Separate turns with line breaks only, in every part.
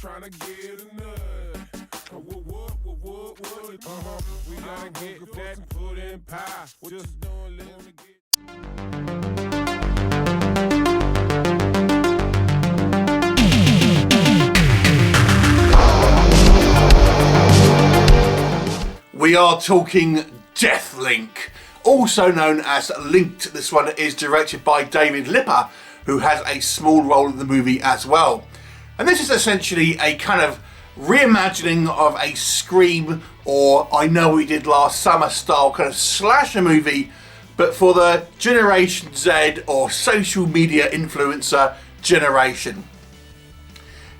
trying to get a nut. What? We gotta get that and put in pie. What you doing, let me get.
We are talking Deathlink, also known as Linked. This one is directed by David Lipper, who has a small role in the movie as well. And this is essentially a kind of reimagining of a Scream or I Know What We Did Last Summer style kind of slasher movie, but for the Generation Z or social media influencer generation.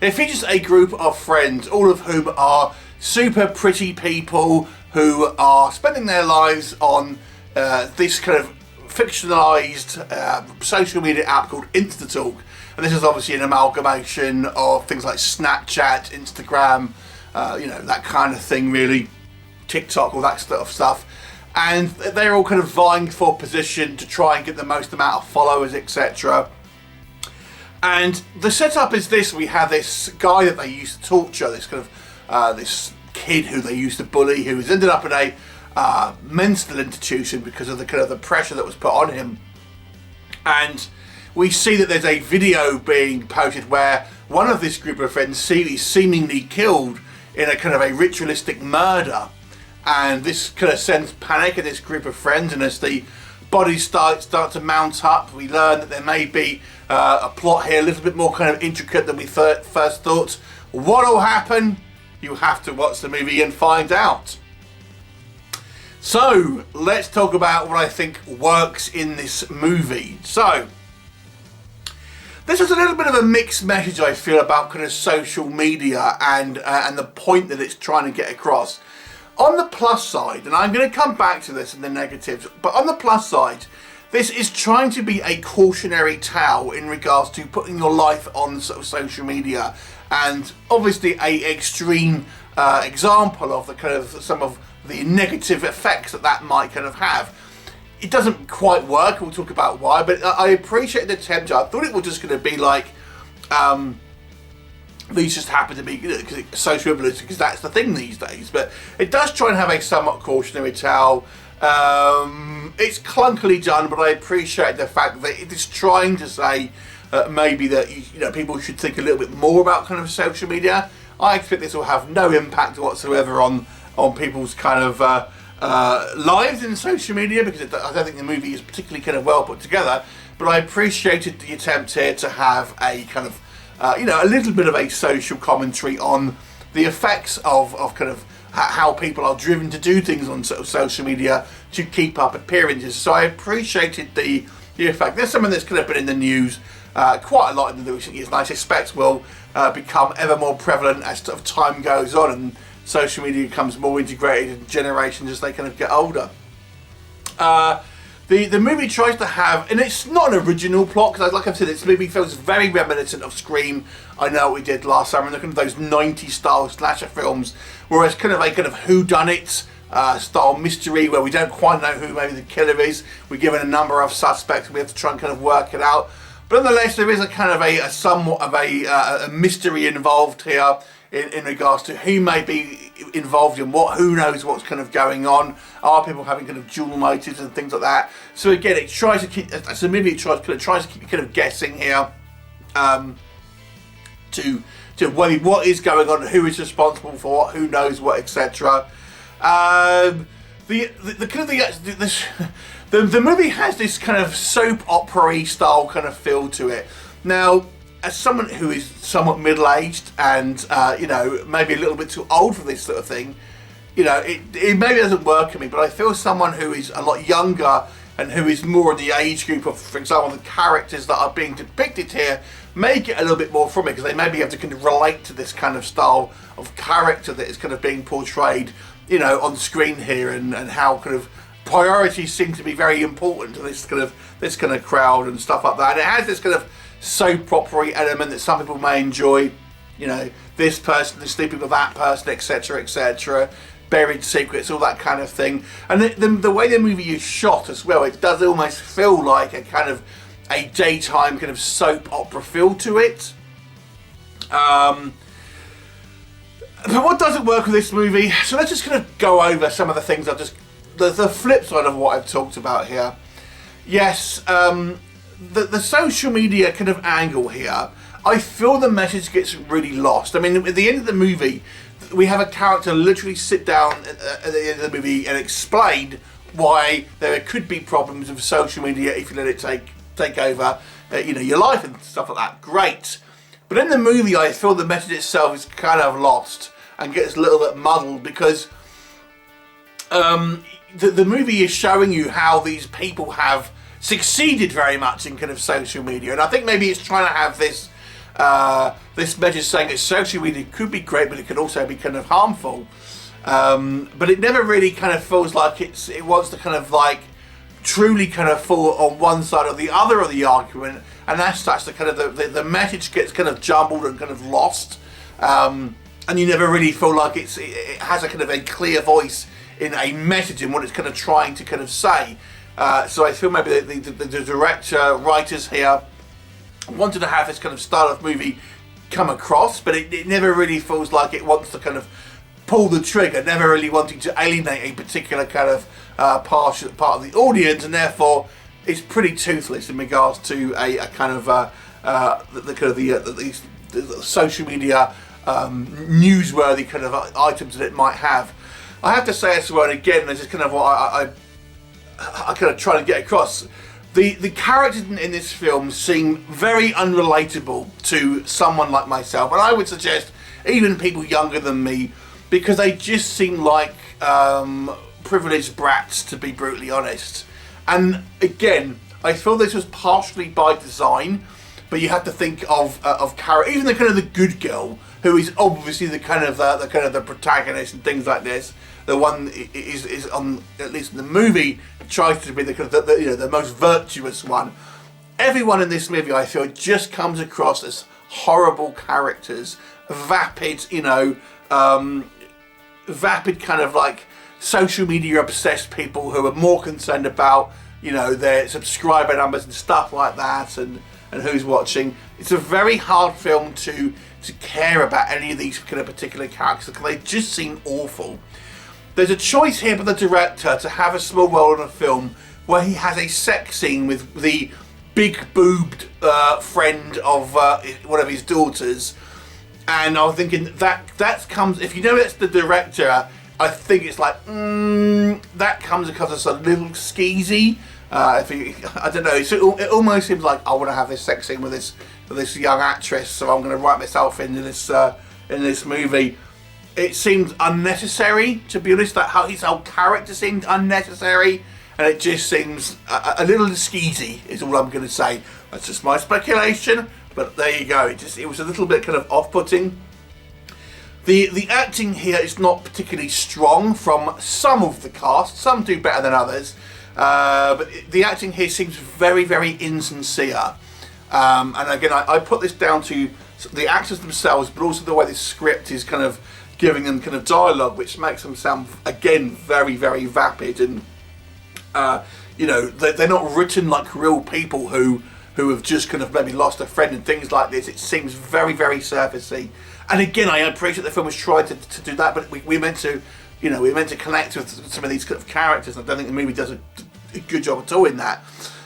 It features a group of friends, all of whom are super pretty people who are spending their lives on this kind of fictionalized social media app called InstaTalk. And this is obviously an amalgamation of things like Snapchat, Instagram, that kind of thing really, TikTok, all that sort of stuff. And they're all kind of vying for position to try and get the most amount of followers, etc. And the setup is this: we have this guy that they used to torture, this kind of this kid who they used to bully, who has ended up in a mental institution because of the kind of the pressure that was put on him. And we see that there's a video being posted where one of this group of friends is seemingly killed in a kind of a ritualistic murder, and this kind of sends panic in this group of friends. And as the bodies start to mount up, we learn that there may be a plot here a little bit more kind of intricate than we first thought. What will happen? You have to watch the movie and find out. So let's talk about what I think works in this movie. So this is a little bit of a mixed message, I feel, about kind of social media and the point that it's trying to get across. On the plus side, and I'm going to come back to this in the negatives, but on the plus side, this is trying to be a cautionary tale in regards to putting your life on sort of social media, and obviously a extreme example of the kind of some of the negative effects that might kind of have. It doesn't quite work. We'll talk about why, but I appreciate the attempt. I thought it was just going to be like these just happen to be social influencers because that's the thing these days. But it does try and have a somewhat cautionary tale. It's clunkily done, but I appreciate the fact that it is trying to say maybe that people should think a little bit more about kind of social media. I expect this will have no impact whatsoever on people's kind of lives in social media, because I don't think the movie is particularly kind of well put together. But I appreciated the attempt here to have a kind of a little bit of a social commentary on the effects of kind of how people are driven to do things on sort of social media to keep up appearances. So I appreciated the effect. There's something that's kind of been in the news quite a lot in the recent years, and I suspect will become ever more prevalent as sort of time goes on and social media becomes more integrated in generations as they kind of get older. The movie tries to have, and it's not an original plot, because like I've said, this movie feels very reminiscent of Scream, I Know What We Did Last Summer, and kind of those 90s style slasher films, whereas kind of a kind of whodunit style mystery where we don't quite know who maybe the killer is. We're given a number of suspects, we have to try and kind of work it out. But nonetheless, there is a kind of a somewhat of a mystery involved here in regards to who may be involved in what, who knows what's kind of going on, are people having kind of dual motives and things like that. So again, it tries to keep, as a movie, it tries to keep you kind of guessing here, to what is going on, who is responsible for what, who knows what, etc. The movie has this kind of soap opera-y style kind of feel to it. Now, as someone who is somewhat middle-aged and maybe a little bit too old for this sort of thing, it maybe doesn't work on me. But I feel someone who is a lot younger and who is more in the age group of, for example, the characters that are being depicted here may get a little bit more from it, because they maybe have to kind of relate to this kind of style of character that is kind of being portrayed, on screen here, and how kind of priorities seem to be very important to this kind of crowd and stuff like that. And it has this kind of soap opera element that some people may enjoy. This person is sleeping with that person, etc., etc. Buried secrets, all that kind of thing. And the way the movie is shot as well, it does almost feel like a kind of a daytime kind of soap opera feel to it. But what doesn't work with this movie, so let's just kind of go over some of the things the flip side of what I've talked about here. Yes, the social media kind of angle here, I feel the message gets really lost. I mean, at the end of the movie, we have a character literally sit down at the end of the movie and explain why there could be problems with social media if you let it take over, your life and stuff like that. Great. But in the movie, I feel the message itself is kind of lost and gets a little bit muddled because the movie is showing you how these people have succeeded very much in kind of social media, and I think maybe it's trying to have this message saying that social media could be great, but it could also be kind of harmful. But it never really kind of feels like it wants to kind of like truly kind of fall on one side or the other of the argument, and as such, the kind of the message gets kind of jumbled and kind of lost, and you never really feel like it has a kind of a clear voice in a message in what it's kind of trying to kind of say. So I feel maybe the director, writers here wanted to have this kind of style of movie come across, but it never really feels like it wants to kind of pull the trigger, never really wanting to alienate a particular kind of part of the audience, and therefore it's pretty toothless in regards to a kind of the social media newsworthy kind of items that it might have. I have to say as well, and again, this is kind of what I kind of try to get across. The characters in this film seem very unrelatable to someone like myself, and I would suggest even people younger than me, because they just seem like privileged brats, to be brutally honest. And again, I feel this was partially by design, but you have to think of character, even the kind of the good girl, who is obviously the kind of the protagonist and things like this. The one is on, at least in the movie, tries to be the kind of the most virtuous one. Everyone in this movie, I feel, just comes across as horrible characters, vapid, vapid kind of like social media obsessed people who are more concerned about their subscriber numbers and stuff like that, and who's watching. It's a very hard film to care about any of these kind of particular characters because they just seem awful. There's a choice here by the director to have a small role in a film where he has a sex scene with the big-boobed friend of one of his daughters, and I was thinking that comes, if you know it's the director, I think it's like that comes across as a little skeezy. I don't know. It almost seems like I want to have this sex scene with this young actress, so I'm going to write myself into this movie. It seemed unnecessary, to be honest. His whole character seemed unnecessary, and it just seems a little skeezy, is all I'm going to say. That's just my speculation, but there you go. It was a little bit kind of off-putting. The acting here is not particularly strong from some of the cast. Some do better than others, but the acting here seems very, very insincere. And again, I put this down to the actors themselves, but also the way the script is kind of giving them kind of dialogue, which makes them sound, again, very, very vapid, and they're not written like real people who have just kind of maybe lost a friend and things like this. It seems very, very surfacey. And again, I appreciate the film was trying to do that, but we're meant to connect with some of these kind of characters. I don't think the movie does a good job at all in that.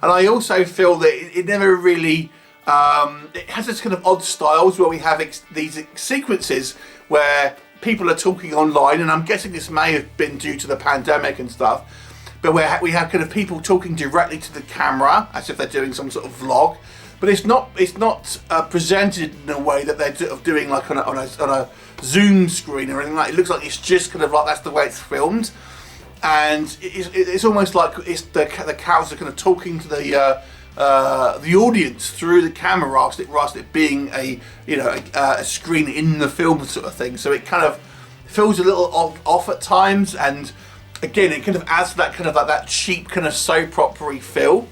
And I also feel that it never really it has this kind of odd styles where we have these sequences where people are talking online, and I'm guessing this may have been due to the pandemic and stuff, but where we have kind of people talking directly to the camera as if they're doing some sort of vlog, but it's not presented in a way that they're doing like on a Zoom screen or anything like that. It looks like it's just kind of like that's the way it's filmed, and it's almost like it's the characters are kind of talking to the audience through the camera rather it being a screen in the film sort of thing. So it kind of feels a little off at times, and again it kind of adds to that kind of like that cheap kind of soap opera-y feel.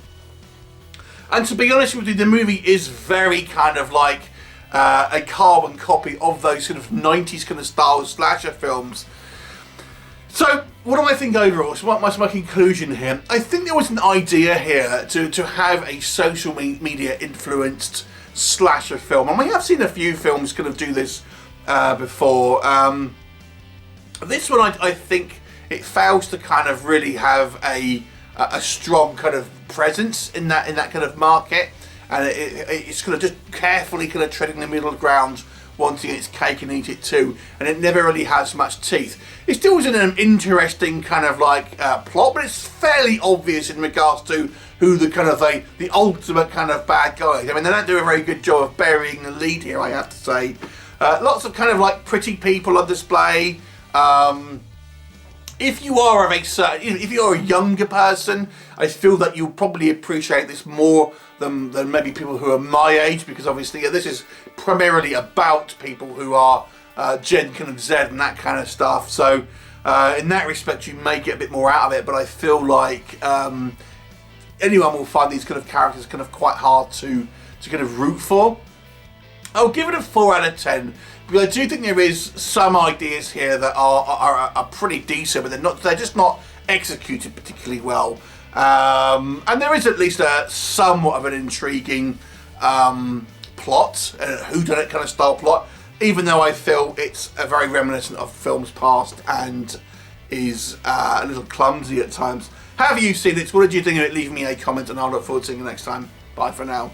And to be honest with you, the movie is very kind of like a carbon copy of those sort of 90s kind of style slasher films. So, what do I think overall? So what's my conclusion here? I think there was an idea here to have a social media influenced slasher film. And we have seen a few films kind of do this before. This one, I think it fails to kind of really have a strong kind of presence in that kind of market, and it's kind of just carefully kind of treading the middle ground, wanting its cake and eat it too, and it never really has much teeth. It still is in an interesting kind of like plot, but it's fairly obvious in regards to who the kind of the ultimate kind of bad guy is. I mean, they don't do a very good job of burying the lead here, I have to say. Lots of kind of like pretty people on display. If you are of a certain, if you're a younger person, I feel that you'll probably appreciate this more than maybe people who are my age, because obviously this is primarily about people who are Gen kind of Z and that kind of stuff. So in that respect, you may get a bit more out of it, but I feel like anyone will find these kind of characters kind of quite hard to kind of root for. I'll give it a 4 out of 10. Because I do think there is some ideas here that are pretty decent, but they're just not executed particularly well. And there is at least somewhat of an intriguing plot, a whodunit kind of style plot, even though I feel it's a very reminiscent of films past and is a little clumsy at times. Have you seen it? What did you think of it? Leave me a comment and I'll look forward to seeing you next time. Bye for now.